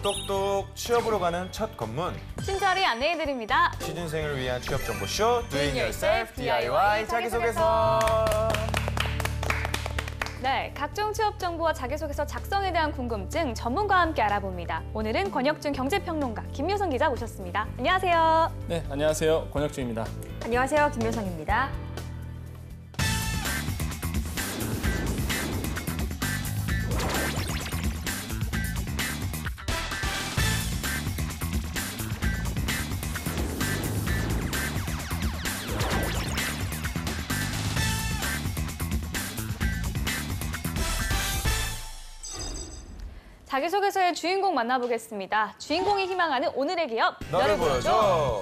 똑똑 취업으로 가는 첫 검문. 친절히 안내해드립니다. 취준생을 위한 취업 정보쇼 Doing Yourself DIY 자기소개서. 네, 각종 취업 정보와 자기소개서 작성에 대한 궁금증 전문가와 함께 알아봅니다. 오늘은 권혁준 경제평론가 김효성 기자 모셨습니다. 안녕하세요. 네, 안녕하세요. 권혁준입니다. 안녕하세요. 김효성입니다. 자기소개서의 주인공 만나보겠습니다. 주인공이 희망하는 오늘의 기업, 너를 보여줘.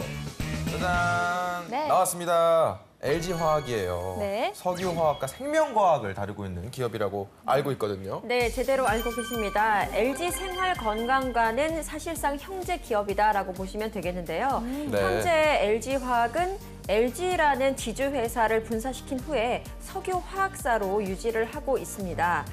짜잔. 네. 나왔습니다. LG화학이에요. 네. 석유화학과 생명과학을 다루고 있는 기업이라고 알고 있거든요. 네, 제대로 알고 계십니다. LG 생활건강과는 사실상 형제 기업이다라고 보시면 되겠는데요. 네. 현재 LG화학은 LG라는 지주회사를 분사시킨 후에 석유화학사로 유지를 하고 있습니다.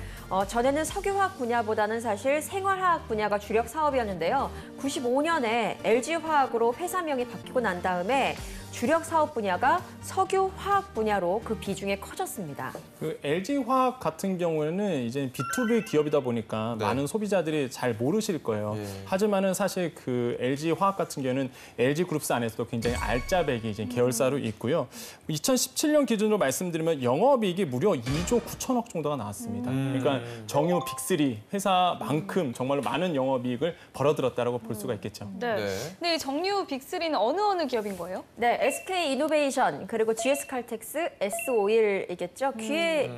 전에는 석유화학 분야보다는 사실 생활화학 분야가 주력 사업이었는데요. 95년에 LG화학으로 회사명이 바뀌고 난 다음에 주력 사업 분야가 석유화학 분야로 그 비중이 커졌습니다. 그 LG화학 같은 경우에는 이제 B2B 기업이다 보니까 네. 많은 소비자들이 잘 모르실 거예요. 예. 하지만은 사실 그 LG화학 같은 경우에는 LG그룹스 안에서도 굉장히 알짜배기 이제 계열사로 있고요. 2017년 기준으로 말씀드리면 영업이익이 무려 2조 9천억 정도가 나왔습니다. 그러니까 정유 빅3 회사만큼 정말로 많은 영업이익을 벌어들였다라고 볼 수가 있겠죠. 네. 네. 근데 이 정유 빅3는 어느 기업인 거예요? 네, SK이노베이션 그리고 GS칼텍스, S오일이겠죠. 귀에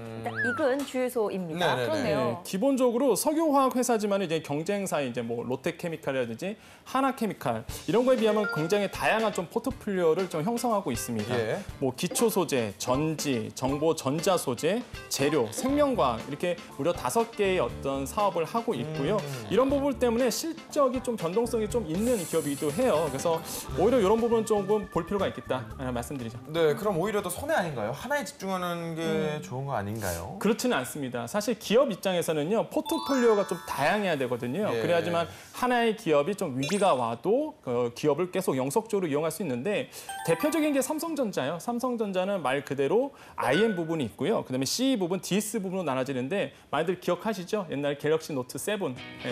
익은 주유소입니다. 네네네. 그렇네요. 네, 기본적으로 석유화학 회사지만 이제 경쟁사 이제 뭐 롯데케미칼이라든지 하나케미칼 이런 거에 비하면 굉장히 다양한 좀 포트폴리오를 좀 형성하고 있습니다. 예. 뭐 기초 소재, 전지, 정보 전자 소재, 재료, 생명과학 이렇게 무려 5개의 어떤 사업을 하고 있고요. 이런 부분 때문에 실적이 좀 변동성이 좀 있는 기업이기도 해요. 그래서 오히려 이런 부분은 조금 볼 필요가 있겠다 말씀드리죠. 네, 그럼 오히려 더 손해 아닌가요? 하나에 집중하는 게 좋은 거 아닌가요? 그렇지는 않습니다. 사실 기업 입장에서는요, 포트폴리오가 좀 다양해야 되거든요. 예. 그래야지만 하나의 기업이 좀 위기가 와도 그 기업을 계속 영속적으로 이용할 수 있는데 대표적인 게 삼성전자예요. 삼성전자는 말 그대로 IM 부분이 있고요. 그다음에 C 부분, DS 부분으로 나눠지는데 많이들 기억하시죠? 옛날 갤럭시 노트 7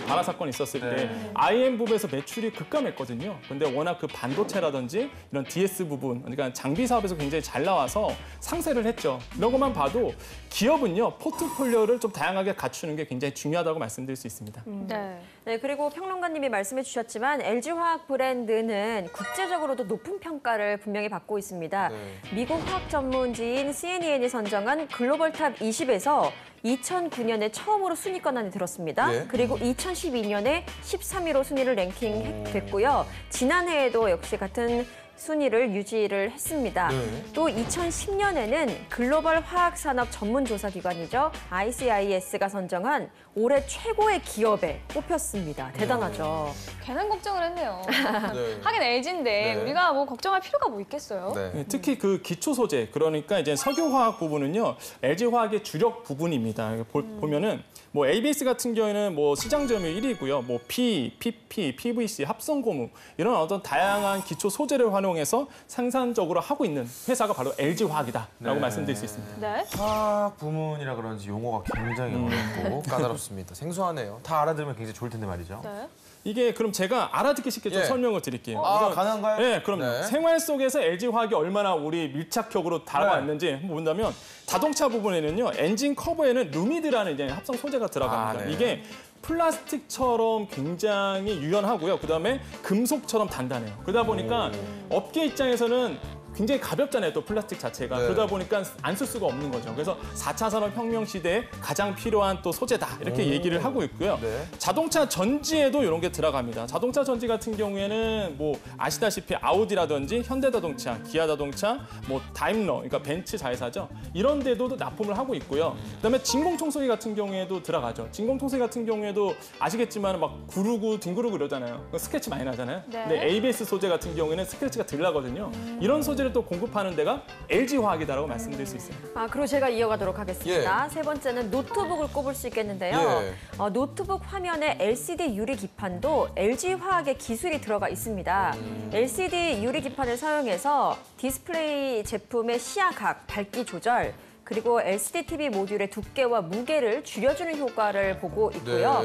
발화 사건 있었을 때 IM 부분에서 매출이 급감했거든요. 근데 워낙 그 반도체라든지 이런 DS 부분, 그러니까 장비 사업에서 굉장히 잘 나와서 상세를 했죠. 이런 것만 봐도 기업은요, 포트폴리오를 좀 다양하게 갖추는 게 굉장히 중요하다고 말씀드릴 수 있습니다. 네. 네, 그리고 평론가님이 말씀해 주셨지만 LG화학 브랜드는 국제적으로도 높은 평가를 분명히 받고 있습니다. 네. 미국 화학 전문지인 CNN이 선정한 글로벌 탑 20에서 2009년에 처음으로 순위권 안에 들었습니다. 예. 그리고 2012년에 13위로 순위를 랭킹됐고요. 지난해에도 역시 같은 순위를 유지를 했습니다. 네. 또 2010년에는 글로벌 화학산업 전문조사기관이죠. ICIS가 선정한 올해 최고의 기업에 뽑혔습니다. 대단하죠. 괜한 걱정을 했네요. 네. 하긴 LG인데 네. 우리가 뭐 걱정할 필요가 뭐 있겠어요? 네. 네, 특히 그 기초 소재, 그러니까 이제 석유화학 부분은요, LG화학의 주력 부분입니다. 보면은 뭐 ABS 같은 경우에는 뭐 시장 점유율 1위고요. 뭐 P, PP, PVC, 합성 고무 이런 어떤 다양한 기초 소재를 활용해서 생산적으로 하고 있는 회사가 바로 LG화학이다라고 네. 말씀드릴 수 있습니다. 네. 화학 부문이라 그런지 용어가 굉장히 어렵고 까다롭습니다. 생소하네요. 다 알아들으면 굉장히 좋을 텐데 말이죠. 네. 이게 그럼 제가 알아듣기 쉽게 좀 예. 설명을 드릴게요. 아, 우선 가능한가요? 네, 그럼요. 네. 생활 속에서 LG화학이 얼마나 우리 밀착적으로 다가왔는지 한번 본다면 자동차 부분에는요, 엔진 커버에는 루미드라는 이제 합성 소재가 들어갑니다. 아, 네. 이게 플라스틱처럼 굉장히 유연하고요. 그다음에 금속처럼 단단해요. 그러다 보니까 업계 입장에서는 굉장히 가볍잖아요, 또 플라스틱 자체가. 네. 그러다 보니까 안 쓸 수가 없는 거죠. 그래서 4차 산업혁명 시대에 가장 필요한 또 소재다, 이렇게 얘기를 하고 있고요. 네. 자동차 전지에도 이런 게 들어갑니다. 자동차 전지 같은 경우에는 뭐 아시다시피 아우디라든지 현대자동차, 기아자동차, 뭐 다임러, 그러니까 벤츠 자회사죠. 이런 데도 납품을 하고 있고요. 그다음에 진공청소기 같은 경우에도 들어가죠. 진공청소기 같은 경우에도 아시겠지만 막 구르고 뒹구르고 이러잖아요. 스크래치 많이 나잖아요. 네. 근데 ABS 소재 같은 경우에는 스크래치가 덜 나거든요. 이런 소재를 차세대를 또 공급하는 데가 LG화학이다라고 말씀드릴 수 있어요. 그리고 제가 이어가도록 하겠습니다. 세 번째는 노트북을 꼽을 수 있겠는데요. 예. 노트북 화면에 LCD 유리 기판도 LG화학의 기술이 들어가 있습니다. LCD 유리 기판을 사용해서 디스플레이 제품의 시야각, 밝기 조절, 그리고 LCD TV 모듈의 두께와 무게를 줄여주는 효과를 보고 있고요.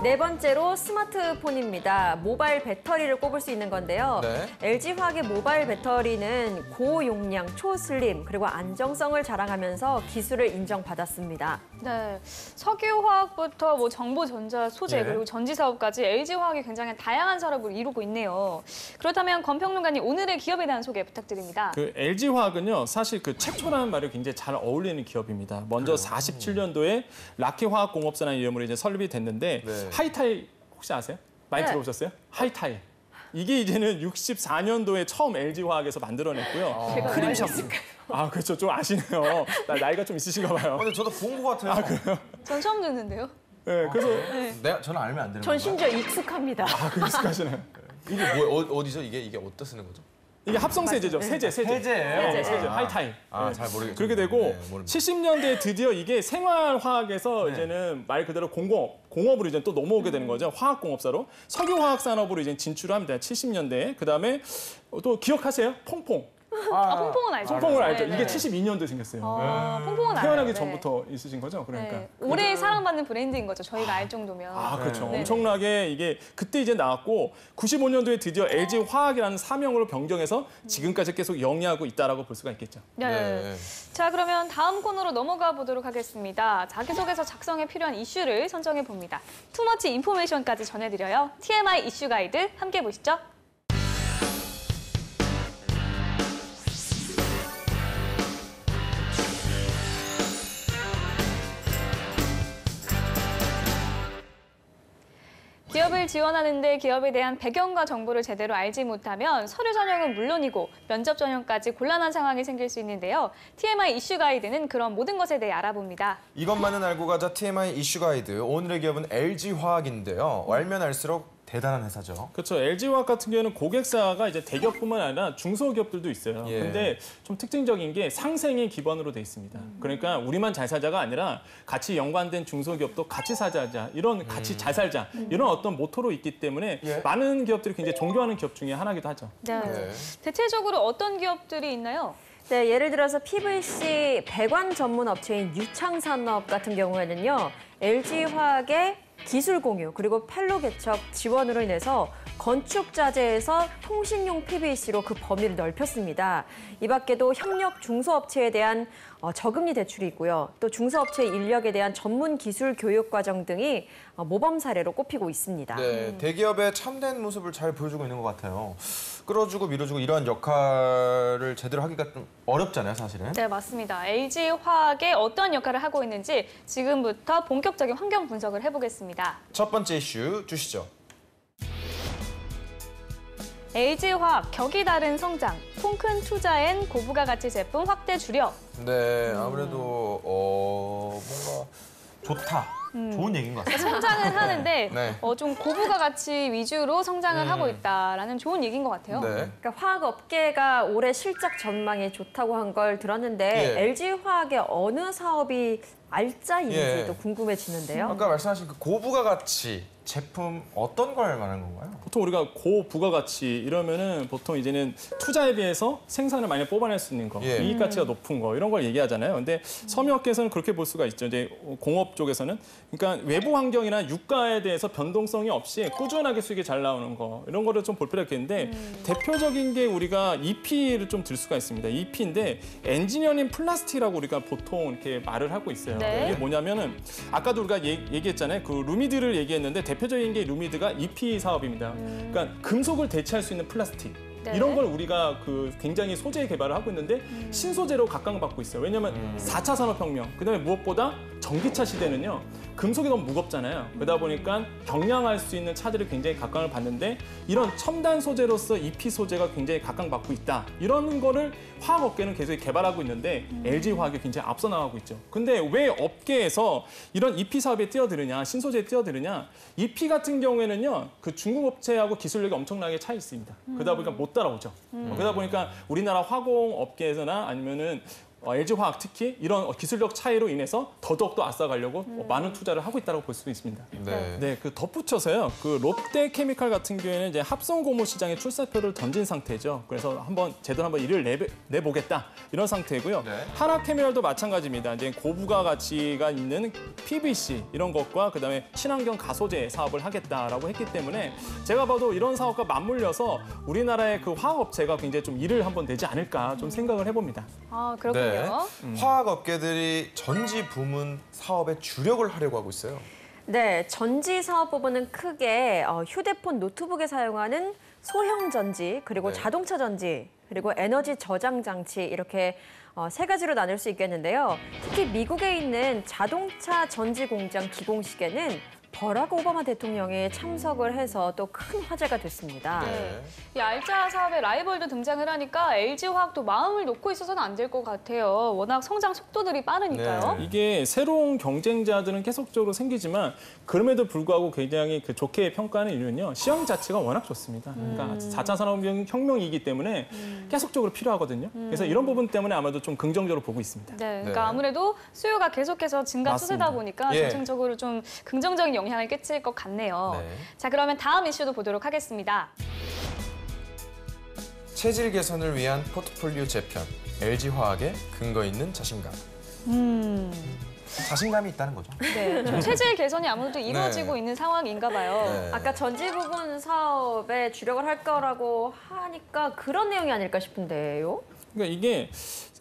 네 번째로 스마트폰입니다. 모바일 배터리를 꼽을 수 있는 건데요. 네. LG화학의 모바일 배터리는 고용량, 초슬림, 그리고 안정성을 자랑하면서 기술을 인정받았습니다. 네, 석유화학부터 뭐 정보전자, 소재, 예. 그리고 전지사업까지 LG화학이 굉장히 다양한 산업을 이루고 있네요. 그렇다면 권 평론가님, 오늘의 기업에 대한 소개 부탁드립니다. 그 LG화학은요, 사실 그 최초라는 말이 굉장히 잘 어울리는 기업입니다. 먼저 47년도에 라키화학공업사라는 이름으로 이제 설립이 됐는데 네. 하이타이 혹시 아세요? 많이 네. 들어보셨어요? 하이타이. 이게 이제는 64년도에 처음 LG화학에서 만들어냈고요. 제가 크림 왜 샴푸. 그렇죠. 좀 아시네요. 나이가 좀 있으신가 봐요. 근데 저도 본 것 같아요. 전 처음 듣는데요. 네, 그래서 저는 알면 안 되는 전 건가요? 심지어 익숙합니다. 그 익숙하시나요? 이게 뭐예요? 어디서 이게 어디다 쓰는 거죠? 이게 합성세제죠. 세제. 세제예요? 세제. 하이타이. 잘 모르겠어요. 그렇게 되고 네, 모릅니다. 70년대에 드디어 이게 생활화학에서 이제는 말 그대로 공업으로 이제 또 넘어오게 되는 거죠. 화학공업사로. 석유화학 산업으로 이제 진출을 합니다. 70년대에. 그다음에 또 기억하세요? 퐁퐁. 퐁퐁은 알죠? 퐁퐁을 알죠? 네, 이게 네. 72년도에 생겼어요. 퐁퐁은 알아요. 태어나기 네. 전부터 있으신 거죠? 그러니까. 네. 오래 사랑받는 브랜드인 거죠. 저희가 알 정도면. 그렇죠. 네. 엄청나게 이게 그때 이제 나왔고 95년도에 드디어 LG화학이라는 사명으로 변경해서 지금까지 계속 영위하고 있다라고 볼 수가 있겠죠. 네. 네. 자, 그러면 다음 코너로 넘어가 보도록 하겠습니다. 자기소개서 작성에 필요한 이슈를 선정해 봅니다. 투머치 인포메이션까지 전해드려요. TMI 이슈 가이드 함께 보시죠. 기업을 지원하는데 기업에 대한 배경과 정보를 제대로 알지 못하면 서류 전형은 물론이고 면접 전형까지 곤란한 상황이 생길 수 있는데요. TMI 이슈 가이드는 그런 모든 것에 대해 알아봅니다. 이것만은 알고 가자 TMI 이슈 가이드. 오늘의 기업은 LG화학인데요. 알면 알수록 대단한 회사죠. 그렇죠. LG화학 같은 경우는 고객사가 이제 대기업뿐만 아니라 중소기업들도 있어요. 예. 근데 좀 특징적인 게 상생이 기반으로 돼 있습니다. 그러니까 우리만 잘 살자가 아니라 같이 연관된 중소기업도 같이 살자, 이런 같이 잘 살자, 이런 어떤 모토로 있기 때문에 예. 많은 기업들이 굉장히 존경하는 기업 중에 하나이기도 하죠. 네. 네. 대체적으로 어떤 기업들이 있나요? 네, 예를 들어서 PVC 배관 전문 업체인 유창산업 같은 경우에는요, LG화학의 기술 공유 그리고 펠로 개척 지원으로 인해서 건축 자재에서 통신용 PVC로 그 범위를 넓혔습니다. 이 밖에도 협력 중소업체에 대한 저금리 대출이 있고요. 또 중소업체 인력에 대한 전문 기술 교육 과정 등이 모범 사례로 꼽히고 있습니다. 네, 대기업의 참된 모습을 잘 보여주고 있는 것 같아요. 끌어주고 밀어주고 이러한 역할을 제대로 하기가 좀 어렵잖아요, 사실은. 네, 맞습니다. LG화학의 어떤 역할을 하고 있는지 지금부터 본격적인 환경 분석을 해보겠습니다. 첫 번째 이슈 주시죠. LG화학 격이 다른 성장, 통 큰 투자엔 고부가 가치 제품 확대 주력. 네, 아무래도 뭔가 좋다. 좋은 얘기인 것 같아요. 성장은 하는데 네. 좀 고부가 가치 위주로 성장을 하고 있다라는 좋은 얘기인 것 같아요. 네. 그러니까 화학업계가 올해 실적 전망이 좋다고 한 걸 들었는데 예. LG화학의 어느 사업이 알짜인지도 예. 궁금해지는데요. 아까 말씀하신 그 고부가 가치 제품 어떤 걸 말하는 건가요? 보통 우리가 고부가가치 이러면은 보통 이제는 투자에 비해서 생산을 많이 뽑아낼 수 있는 거, 예. 이익 가치가 높은 거 이런 걸 얘기하잖아요. 근데 섬유업계에서는 그렇게 볼 수가 있죠. 이제 공업 쪽에서는 그러니까 외부 환경이나 유가에 대해서 변동성이 없이 꾸준하게 수익이 잘 나오는 거 이런 거를 좀 볼 필요가 있겠는데 대표적인 게 우리가 EP를 좀 들 수가 있습니다. EP인데 엔지니어링 플라스틱이라고 우리가 보통 이렇게 말을 하고 있어요. 네. 이게 뭐냐면은 아까도 우리가 얘기했잖아요. 그 루미드를 얘기했는데 대표적인 게 루미드가 EP 사업입니다. 그러니까 금속을 대체할 수 있는 플라스틱. 네. 이런 걸 우리가 그 굉장히 소재 개발을 하고 있는데 신소재로 각광받고 있어요. 왜냐하면 4차 산업혁명, 그다음에 무엇보다 전기차 시대는요. 금속이 너무 무겁잖아요. 그러다 보니까 경량할 수 있는 차들이 굉장히 각광을 받는데 이런 첨단 소재로서 EP 소재가 굉장히 각광받고 있다. 이런 거를 화학업계는 계속 개발하고 있는데 LG화학이 굉장히 앞서 나가고 있죠. 근데 왜 업계에서 이런 EP 사업에 뛰어드느냐, 신소재에 뛰어드느냐? EP 같은 경우에는요, 그 중국 업체하고 기술력이 엄청나게 차이 있습니다. 그러다 보니까 못 따라오죠. 그러다 보니까 우리나라 화공업계에서나 아니면은 LG화학 특히 이런 기술력 차이로 인해서 더더욱더 앞서가려고 많은 투자를 하고 있다고 볼 수 있습니다. 네. 네, 그 덧붙여서요. 그 롯데케미칼 같은 경우에는 이제 합성 고무 시장에 출사표를 던진 상태죠. 그래서 제대로 한번 일을 내보겠다 이런 상태고요. 네. 하나케미칼도 마찬가지입니다. 이제 고부가 가치가 있는 PVC 이런 것과 그다음에 친환경 가소제 사업을 하겠다라고 했기 때문에 제가 봐도 이런 사업과 맞물려서 우리나라의 그 화학업체가 굉장히 좀 일을 한번 내지 않을까 좀 생각을 해봅니다. 아, 그렇군요. 화학업계들이 전지 부문 사업에 주력을 하려고 하고 있어요. 네, 전지 사업 부분은 크게 휴대폰, 노트북에 사용하는 소형 전지, 그리고 네. 자동차 전지, 그리고 에너지 저장 장치 이렇게 세 가지로 나눌 수 있겠는데요. 특히 미국에 있는 자동차 전지 공장 기공식에는 버락 오바마 대통령이 참석을 해서 또 큰 화제가 됐습니다. 네. 이 알짜 사업에 라이벌도 등장을 하니까 LG화학도 마음을 놓고 있어서는 안 될 것 같아요. 워낙 성장 속도들이 빠르니까요. 네. 이게 새로운 경쟁자들은 계속적으로 생기지만 그럼에도 불구하고 굉장히 그 좋게 평가하는 이유는요. 시장 자체가 워낙 좋습니다. 그러니까 4차 산업혁명이기 때문에 계속적으로 필요하거든요. 그래서 이런 부분 때문에 아마도 좀 긍정적으로 보고 있습니다. 네, 그러니까 네. 아무래도 수요가 계속해서 증가 맞습니다. 추세다 보니까 예. 전체적으로 좀 긍정적인 영향을 끼칠 것 같네요. 네. 자, 그러면 다음 이슈도 보도록 하겠습니다. 체질 개선을 위한 포트폴리오 재편, LG화학의 근거 있는 자신감. 자신감이 있다는 거죠. 네, 좀 체질 개선이 아무래도 이루어지고 네. 있는 상황인가 봐요. 네. 아까 전지 부분 사업에 주력을 할 거라고 하니까 그런 내용이 아닐까 싶은데요. 그러니까 이게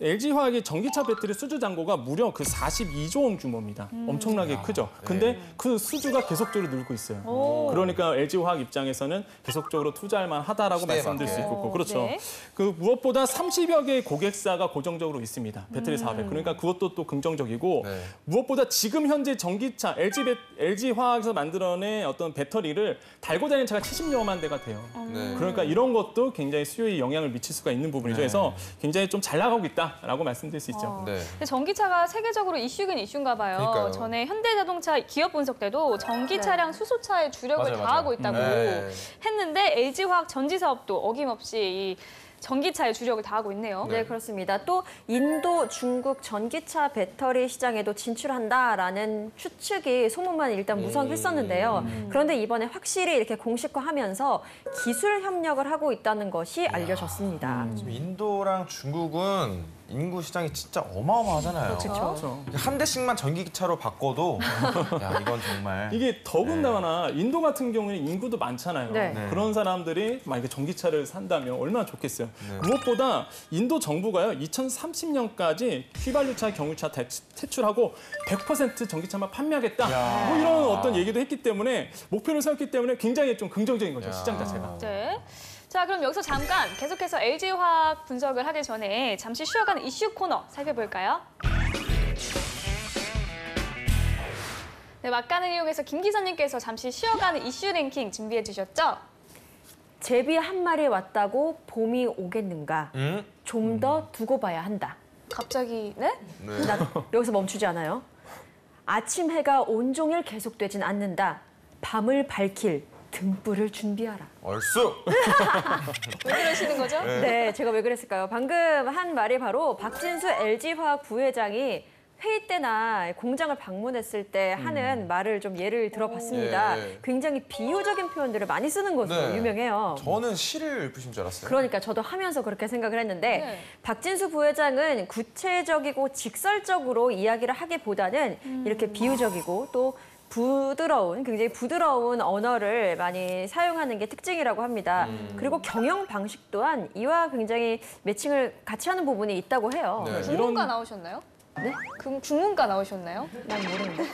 LG화학의 전기차 배터리 수주 잔고가 무려 그 42조 원 규모입니다. 엄청나게 크죠. 근데 그 수주가 계속적으로 늘고 있어요. 그러니까 LG화학 입장에서는 계속적으로 투자할 만하다라고 시대에 말씀드릴 수 맞게. 있고 그렇죠. 네. 그 무엇보다 30여 개의 고객사가 고정적으로 있습니다. 배터리 사업에. 그러니까 그것도 또 긍정적이고 네. 무엇보다 지금 현재 전기차 LG화학에서 만들어낸 어떤 배터리를 달고 다니는 차가 70여만 대가 돼요. 네. 그러니까 이런 것도 굉장히 수요에 영향을 미칠 수가 있는 부분이죠. 그래서 굉장히 좀 잘 나가고 있다라고 말씀드릴 수 있죠. 네. 근데 전기차가 세계적으로 이슈긴 이슈인가 봐요. 그러니까요. 전에 현대자동차 기업 분석 때도 전기 차량 수소차에 주력을 맞아요, 다하고 맞아요. 있다고 네. 했는데 LG화학 전지 사업도 어김없이 이 전기차에 주력을 다하고 있네요. 네, 그렇습니다. 또 인도, 중국 전기차 배터리 시장에도 진출한다라는 추측이 소문만 일단 무성했었는데요. 그런데 이번에 확실히 이렇게 공식화하면서 기술 협력을 하고 있다는 것이 알려졌습니다. 지금 인도랑 중국은 인구 시장이 진짜 어마어마하잖아요. 그렇죠. 한 대씩만 전기차로 바꿔도 야 이건 정말 이게 더군다나 인도 같은 경우는 인구도 많잖아요. 네. 네. 그런 사람들이 만약에 전기차를 산다면 얼마나 좋겠어요. 네. 무엇보다 인도 정부가요, 2030년까지 휘발유차, 경유차 퇴출하고 100% 전기차만 판매하겠다. 야. 뭐 이런 어떤 얘기도 했기 때문에 목표를 세웠기 때문에 굉장히 좀 긍정적인 거죠, 야. 시장 자체가. 네. 자, 그럼 여기서 잠깐 계속해서 LG화학 분석을 하기 전에 잠시 쉬어가는 이슈 코너 살펴볼까요? 네, 막간을 이용해서 김 기자님께서 잠시 쉬어가는 이슈 랭킹 준비해 주셨죠? 제비 한 마리 왔다고 봄이 오겠는가? 좀 더 두고 봐야 한다. 갑자기, 네? 네. 나 여기서 멈추지 않아요. 아침 해가 온종일 계속되진 않는다. 밤을 밝힐 등불을 준비하라. 얼쑤. 왜 그러시는 거죠? 네, 제가 왜 그랬을까요? 방금 한 말이 바로 박진수 LG화학 부회장이 회의 때나 공장을 방문했을 때 하는 말을 좀 예를 들어봤습니다. 예. 굉장히 비유적인 표현들을 많이 쓰는 것으로 네. 유명해요. 저는 시를 읊으신 줄 알았어요. 그러니까 저도 하면서 그렇게 생각을 했는데 네. 박진수 부회장은 구체적이고 직설적으로 이야기를 하기보다는 이렇게 비유적이고 또 굉장히 부드러운 언어를 많이 사용하는 게 특징이라고 합니다. 그리고 경영 방식 또한 이와 굉장히 매칭을 같이 하는 부분이 있다고 해요. 네. 전문가 나오셨나요? 네? 그럼 국문과 나오셨나요? 난 모르는데.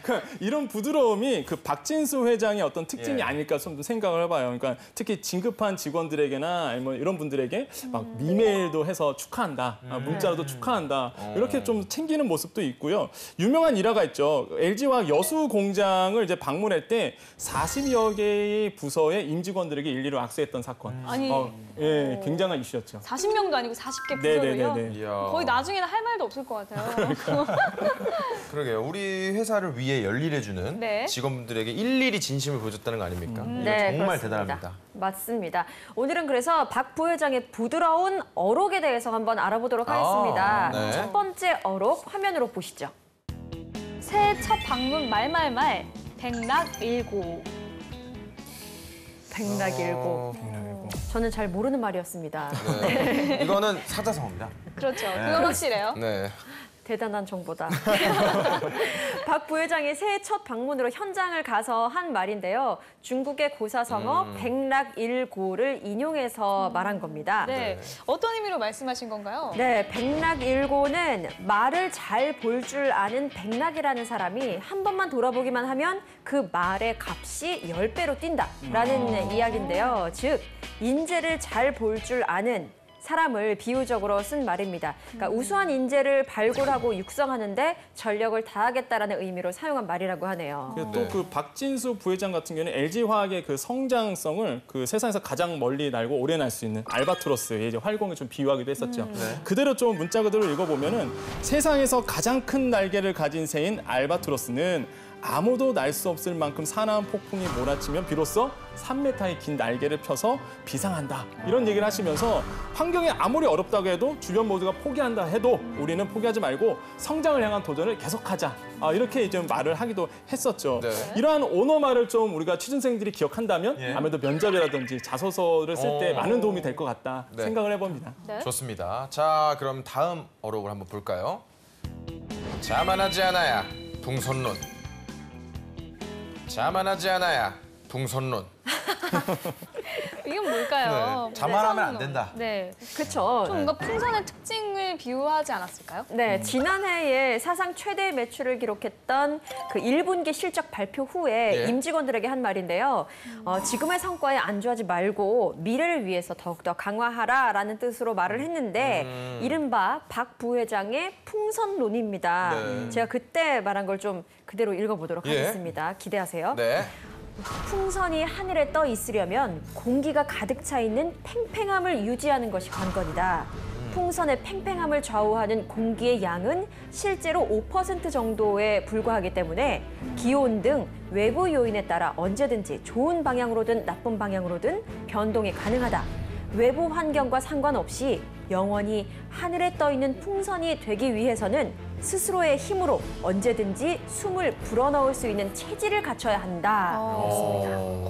그러니까 이런 부드러움이 그 박진수 회장의 어떤 특징이 예. 아닐까 좀 생각을 해봐요. 그러니까 특히 진급한 직원들에게나 아니면 이런 분들에게 막 이메일도 해서 축하한다, 문자로도 축하한다 이렇게 좀 챙기는 모습도 있고요. 유명한 일화가 있죠. LG화학 여수 공장을 이제 방문할 때 40여 개의 부서의 임직원들에게 일일이 악수했던 사건. 아니. 예, 굉장한 이슈였죠. 40명도 아니고 40개 부서를요? 네네네네. 이야. 거의 나중에는 할 말도 없을 것 같아요. 그러게요. 우리 회사를 위해 열일해주는 네. 직원분들에게 일일이 진심을 보여줬다는 거 아닙니까? 이거 네, 정말 그렇습니다. 대단합니다. 맞습니다. 오늘은 그래서 박 부회장의 부드러운 어록에 대해서 한번 알아보도록 하겠습니다. 네. 첫 번째 어록 화면으로 보시죠. 새해 첫 방문 말말말 백락일고. 백락일고. 저는 잘 모르는 말이었습니다. 네. 이거는 사자성어입니다. 그렇죠. 그건 확실해요. 네. 대단한 정보다. 박 부회장이 새해 첫 방문으로 현장을 가서 한 말인데요. 중국의 고사성어 백락일고를 인용해서 말한 겁니다. 네. 어떤 의미로 말씀하신 건가요? 네, 백락일고는 말을 잘 볼 줄 아는 백락이라는 사람이 한 번만 돌아보기만 하면 그 말의 값이 10배로 뛴다라는 이야기인데요. 즉, 인재를 잘 볼 줄 아는 사람을 비유적으로 쓴 말입니다. 그러니까 우수한 인재를 발굴하고 육성하는데 전력을 다하겠다라는 의미로 사용한 말이라고 하네요. 또 그 박진수 부회장 같은 경우는 LG화학의 그 성장성을 그 세상에서 가장 멀리 날고 오래 날 수 있는 알바트로스의 이제 활공에 좀 비유하기도 했었죠. 그대로 좀 문자 그대로 읽어보면은 세상에서 가장 큰 날개를 가진 새인 알바트로스는 아무도 날 수 없을 만큼 사나운 폭풍이 몰아치면 비로소 3m의 긴 날개를 펴서 비상한다. 이런 얘기를 하시면서 환경이 아무리 어렵다고 해도 주변 모두가 포기한다 해도 우리는 포기하지 말고 성장을 향한 도전을 계속하자. 이렇게 좀 말을 하기도 했었죠. 네. 이러한 오너 말을 좀 우리가 취준생들이 기억한다면 예. 아무래도 면접이라든지 자소서를 쓸 때 많은 도움이 될 것 같다 네. 생각을 해봅니다. 네. 좋습니다. 자, 그럼 다음 어록을 한번 볼까요? 자만하지 않아야 붕손론. 자만하지 않아야 붕손론. 이건 뭘까요? 네. 자만하면 안 된다. 네. 그렇죠. 좀 뭔가 풍선의 특징을 비유하지 않았을까요? 네, 지난해에 사상 최대 매출을 기록했던 그 1분기 실적 발표 후에 예. 임직원들에게 한 말인데요. 지금의 성과에 안주하지 말고 미래를 위해서 더욱더 강화하라라는 뜻으로 말을 했는데 이른바 박 부회장의 풍선론입니다. 네. 제가 그때 말한 걸 좀 그대로 읽어보도록 예. 하겠습니다. 기대하세요. 네. 풍선이 하늘에 떠 있으려면 공기가 가득 차 있는 팽팽함을 유지하는 것이 관건이다. 풍선의 팽팽함을 좌우하는 공기의 양은 실제로 5% 정도에 불과하기 때문에 기온 등 외부 요인에 따라 언제든지 좋은 방향으로든 나쁜 방향으로든 변동이 가능하다. 외부 환경과 상관없이 영원히 하늘에 떠 있는 풍선이 되기 위해서는 스스로의 힘으로 언제든지 숨을 불어넣을 수 있는 체질을 갖춰야 한다.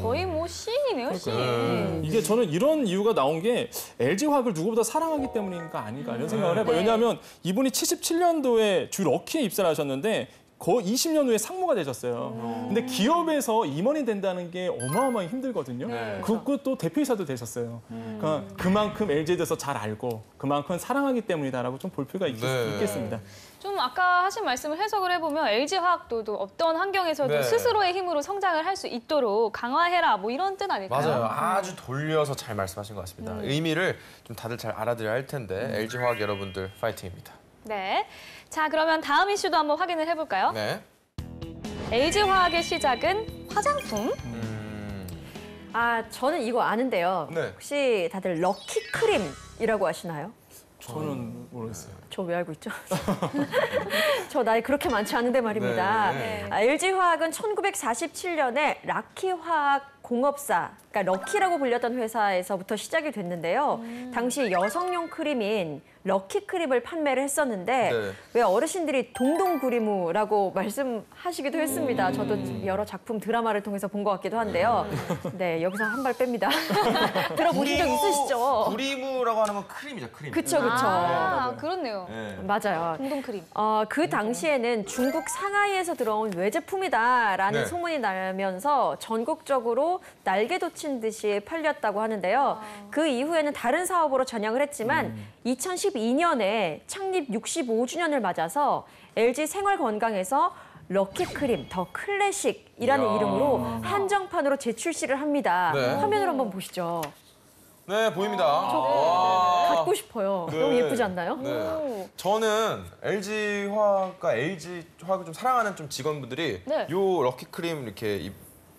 거의 뭐 시인이네요, 시인. 이게 저는 이런 이유가 나온 게 LG화학을 누구보다 사랑하기 때문인가 아닌가 이런 생각을 해봐요. 네. 왜냐하면 이분이 77년도에 주 럭키에 입사를 하셨는데 거의 20년 후에 상무가 되셨어요. 근데 기업에서 임원이 된다는 게 어마어마하게 힘들거든요. 그것도 대표이사도 되셨어요. 그러니까 그만큼 LG에 대해서 잘 알고 그만큼 사랑하기 때문이다라고 좀 볼 필요가 네. 있겠습니다. 좀 아까 하신 말씀을 해석을 해보면 LG화학도 어떤 환경에서도 네. 스스로의 힘으로 성장을 할 수 있도록 강화해라 뭐 이런 뜻 아닐까요? 맞아요. 아주 돌려서 잘 말씀하신 것 같습니다. 의미를 좀 다들 잘 알아들어야 할 텐데 LG화학 여러분들 파이팅입니다. 네. 자, 그러면 다음 이슈도 한번 확인을 해볼까요? 네. LG화학의 시작은 화장품? 저는 이거 아는데요. 네. 혹시 다들 럭키크림이라고 아시나요? 저는 모르겠어요. 저 왜 알고 있죠? 저 나이 그렇게 많지 않은데 말입니다. 네. LG화학은 1947년에 라키화학 공업사, 그러니까 럭키라고 불렸던 회사에서부터 시작이 됐는데요. 당시 여성용 크림인 럭키크림을 판매를 했었는데 네. 왜 어르신들이 동동구리무라고 말씀하시기도 했습니다. 저도 여러 작품 드라마를 통해서 본 것 같기도 한데요. 네, 여기서 한 발 뺍니다. 들어보신 적 있으시죠? 구리무라고 하는 건 크림이죠, 크림. 그쵸, 그쵸. 아, 그렇네요. 네. 맞아요. 공동크림. 그 당시에는 중국 상하이에서 들어온 외제품이다라는 네. 소문이 나면서 전국적으로 정도로 날개 돋친 듯이 팔렸다고 하는데요. 그 이후에는 다른 사업으로 전향을 했지만 2012년에 창립 65주년을 맞아서 LG 생활건강에서 럭키크림 더 클래식이라는 이야. 이름으로 한정판으로 재출시를 합니다. 네. 화면으로 한번 보시죠. 네, 보입니다. 갖고 싶어요. 네. 너무 예쁘지 않나요? 네. 저는 LG화학과 LG화학을 좀 사랑하는 좀 직원분들이 네. 요 럭키크림 이렇게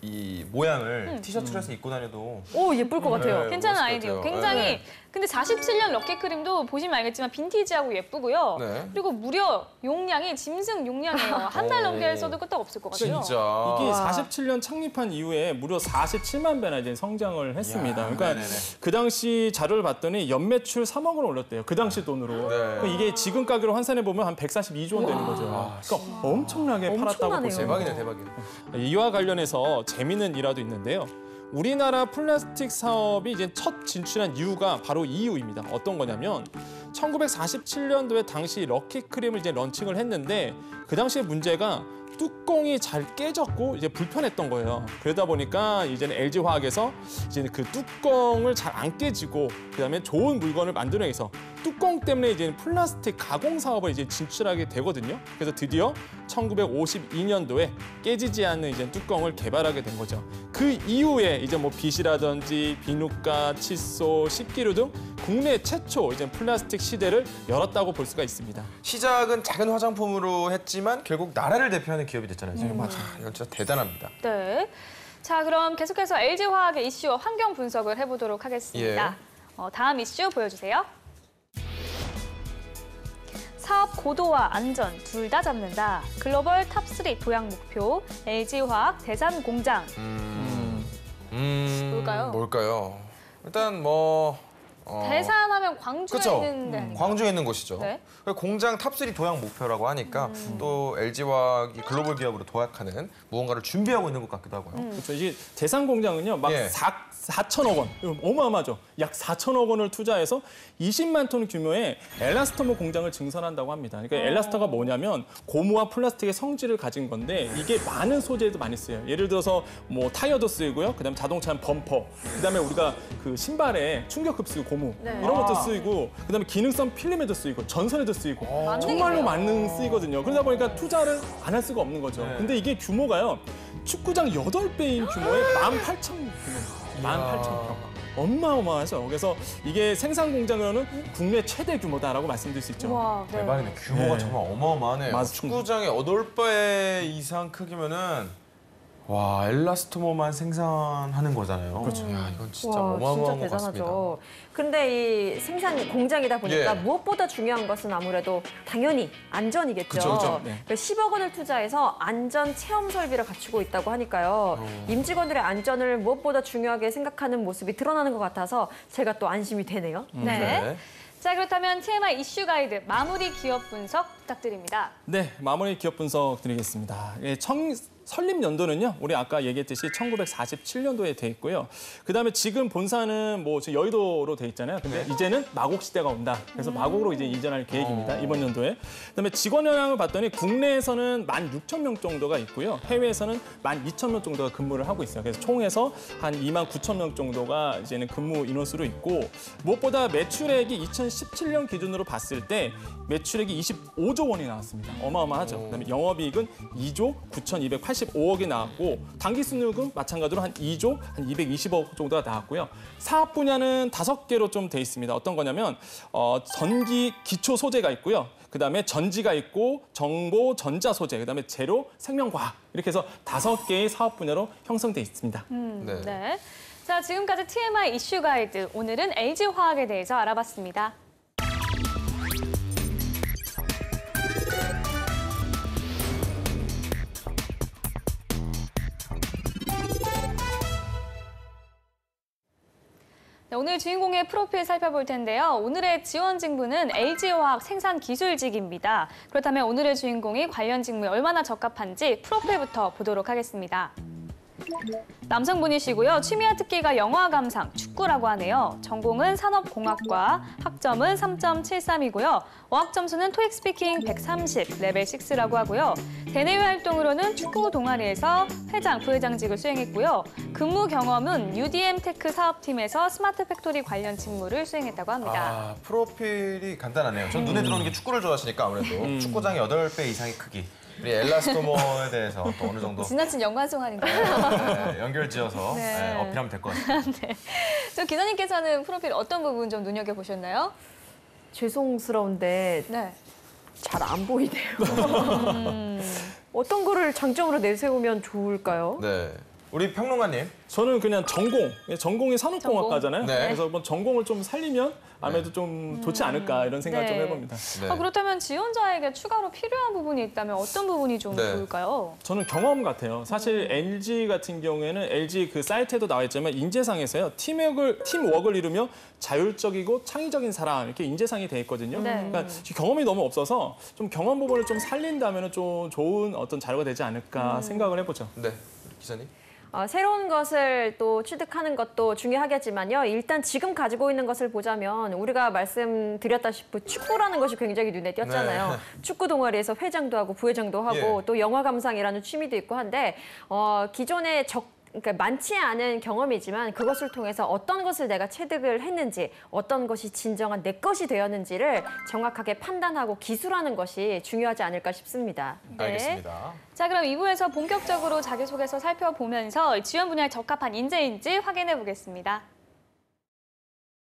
이 모양을 티셔츠로 해서 입고 다녀도 오, 예쁠 것 같아요. 네. 괜찮은 멋있을 것 아이디어. 같아요. 굉장히 네. 근데 47년 럭키크림도 보시면 알겠지만 빈티지하고 예쁘고요. 네. 그리고 무려 용량이 짐승 용량이에요. 한 달 넘게 써도 끄떡 없을 것 같아요. 진짜 이게 47년 창립한 이후에 무려 47만 배나 이제 성장을 했습니다. 이야, 그러니까 네네네. 그 당시 자료를 봤더니 연매출 3억을 올렸대요. 그 당시 돈으로. 네. 그러니까 이게 지금 가격으로 환산해 보면 한 142조 원 되는 거죠. 그러니까 엄청나게 팔았다고 볼 수 있는 대박이네, 대박이네. 이와 관련해서 재미있는 일화도 있는데요. 우리나라 플라스틱 사업이 이제 첫 진출한 이유가 바로 이 이유입니다. 어떤 거냐면 1947년도에 당시 럭키크림을 이제 런칭을 했는데 그 당시에 문제가 뚜껑이 잘 깨졌고 이제 불편했던 거예요. 그러다 보니까 이제는 LG화학에서 이제 그 뚜껑을 잘 안 깨지고 그다음에 좋은 물건을 만들어내기 위해서 뚜껑 때문에 이제 플라스틱 가공 사업을 이제 진출하게 되거든요. 그래서 드디어 1952년도에 깨지지 않는 이제 뚜껑을 개발하게 된 거죠. 그 이후에 이제 뭐 빗이라든지 비누가, 칫솔, 식기류 등 국내 최초 이제 플라스틱 시대를 열었다고 볼 수가 있습니다. 시작은 작은 화장품으로 했지만 결국 나라를 대표하는 기업이 됐잖아요. 지금 이건 진짜 대단합니다. 네. 자, 그럼 계속해서 LG화학의 이슈와 환경 분석을 해보도록 하겠습니다. 다음 이슈 보여주세요. 사업 고도와 안전 둘 다 잡는다. 글로벌 탑3 도약 목표 LG화학 대산 공장. 뭘까요? 뭘까요? 일단 뭐 대산하면 광주에 그쵸? 있는 데 아닌가요? 광주에 있는 곳이죠. 네. 공장 탑3 도약 목표라고 하니까 또 LG화학이 글로벌 기업으로 도약하는 무언가를 준비하고 있는 것 같기도 하고요. 그렇죠. 이게 대상 공장은요, 막 예. 4천억 원, 어마어마하죠. 약 4천억 원을 투자해서 20만 톤 규모의 엘라스터모 공장을 증설한다고 합니다. 그러니까 엘라스터가 뭐냐면 고무와 플라스틱의 성질을 가진 건데 이게 많은 소재에도 많이 쓰여요. 예를 들어서 뭐 타이어도 쓰이고요, 그다음에 자동차는 범퍼, 그다음에 우리가 그 신발에 충격흡수 고무 네. 이런 것도 쓰이고, 그다음에 기능성 필름에도 쓰이고 전선에도 쓰이고 정말로 많은 쓰이거든요. 그러다 보니까 투자를 안 할 수가 없는 거죠. 네. 근데 이게 규모가요, 축구장 8배인 규모의 18,000 18,000평. 어마어마하죠. 그래서 이게 생산 공장으로는 국내 최대 규모다라고 말씀드릴 수 있죠. 와, 네. 대박이네. 규모가 네. 정말 어마어마하네요. 맞습니다. 축구장의 8배 이상 크기면은 와, 엘라스토모만 생산하는 거잖아요. 그렇죠. 야, 이건 진짜 와, 어마어마한 진짜 것 같습니다. 대단하죠. 근데 이 생산 공장이다 보니까 예. 무엇보다 중요한 것은 아무래도 당연히 안전이겠죠. 그쵸, 그쵸. 네. 10억 원을 투자해서 안전 체험 설비를 갖추고 있다고 하니까요. 임직원들의 안전을 무엇보다 중요하게 생각하는 모습이 드러나는 것 같아서 제가 또 안심이 되네요. 네. 네. 자, 그렇다면 TMI 이슈 가이드 마무리 기업 분석 부탁드립니다. 네, 마무리 기업 분석 드리겠습니다. 예, 설립 연도는요, 우리 아까 얘기했듯이 1947년도에 돼 있고요. 그다음에 지금 본사는 뭐 지금 여의도로 돼 있잖아요. 근데 이제는 마곡 시대가 온다. 그래서 마곡으로 이제 이전할 계획입니다. 이번 연도에. 그다음에 직원 현황을 봤더니 국내에서는 16,000명 정도가 있고요. 해외에서는 12,000명 정도가 근무를 하고 있어요. 그래서 총해서 한 29,000명 정도가 이제는 근무 인원수로 있고, 무엇보다 매출액이 2017년 기준으로 봤을 때 매출액이 25조 원이 나왔습니다. 어마어마하죠. 그다음에 영업이익은 2조 9,285억이 나왔고, 당기순이익은 마찬가지로 한 2조 한 220억 정도가 나왔고요. 사업 분야는 5개로 좀 돼 있습니다. 어떤 거냐면 전기 기초 소재가 있고요. 그다음에 전지가 있고 정보 전자 소재, 그다음에 재료 생명과학, 이렇게 해서 5개의 사업 분야로 형성돼 있습니다. 네. 네. 자, 지금까지 TMI 이슈 가이드, 오늘은 LG화학에 대해서 알아봤습니다. 네, 오늘 주인공의 프로필 살펴볼 텐데요. 오늘의 지원 직무는 LG화학 생산기술직입니다. 그렇다면 오늘의 주인공이 관련 직무에 얼마나 적합한지 프로필부터 보도록 하겠습니다. 남성분이시고요. 취미와 특기가 영화 감상, 축구라고 하네요. 전공은 산업공학과, 학점은 3.73이고요. 어학 점수는 토익 스피킹 130, 레벨 6라고 하고요. 대내외 활동으로는 축구 동아리에서 회장, 부회장직을 수행했고요. 근무 경험은 UDM 테크 사업팀에서 스마트 팩토리 관련 직무를 수행했다고 합니다. 아, 프로필이 간단하네요. 전 눈에 들어오는 게 축구를 좋아하시니까 아무래도 축구장이 8배 이상의 크기. 우리 엘라스토모에 대해서 또 어느 정도 지나친 연관성하는가요? 네, 연결지어서 네. 네, 어필하면 될 것 같습니다. 저 기자님께서는 프로필 어떤 부분 좀 눈여겨보셨나요? 죄송스러운데 네. 잘 안 보이네요. 어떤 거를 장점으로 내세우면 좋을까요? 네. 우리 평론가님. 저는 그냥 전공이 산업공학과잖아요. 네. 그래서 뭐 전공을 좀 살리면 아무래도 좀 좋지 않을까 이런 생각을 좀 네. 해봅니다. 네. 그렇다면 지원자에게 추가로 필요한 부분이 있다면 어떤 부분이 좀 네. 좋을까요? 저는 경험 같아요. 사실 LG 같은 경우에는 LG 그 사이트에도 나와 있지만 인재상에서요. 팀워크를 이루며 자율적이고 창의적인 사람 이렇게 인재상이 돼 있거든요. 네. 그러니까 경험이 너무 없어서 좀 경험 부분을 좀 살린다면 좀 좋은 어떤 자료가 되지 않을까 생각을 해보죠. 네. 우리 기자님. 새로운 것을 또 취득하는 것도 중요하겠지만요. 일단 지금 가지고 있는 것을 보자면 우리가 말씀드렸다시피 축구라는 것이 굉장히 눈에 띄었잖아요. 네. 축구 동아리에서 회장도 하고 부회장도 하고 예. 또 영화 감상이라는 취미도 있고 한데 기존에 그러니까 많지 않은 경험이지만 그것을 통해서 어떤 것을 내가 체득을 했는지 어떤 것이 진정한 내 것이 되었는지를 정확하게 판단하고 기술하는 것이 중요하지 않을까 싶습니다. 네. 알겠습니다. 자, 그럼 2부에서 본격적으로 자기소개서 살펴보면서 지원 분야에 적합한 인재인지 확인해 보겠습니다.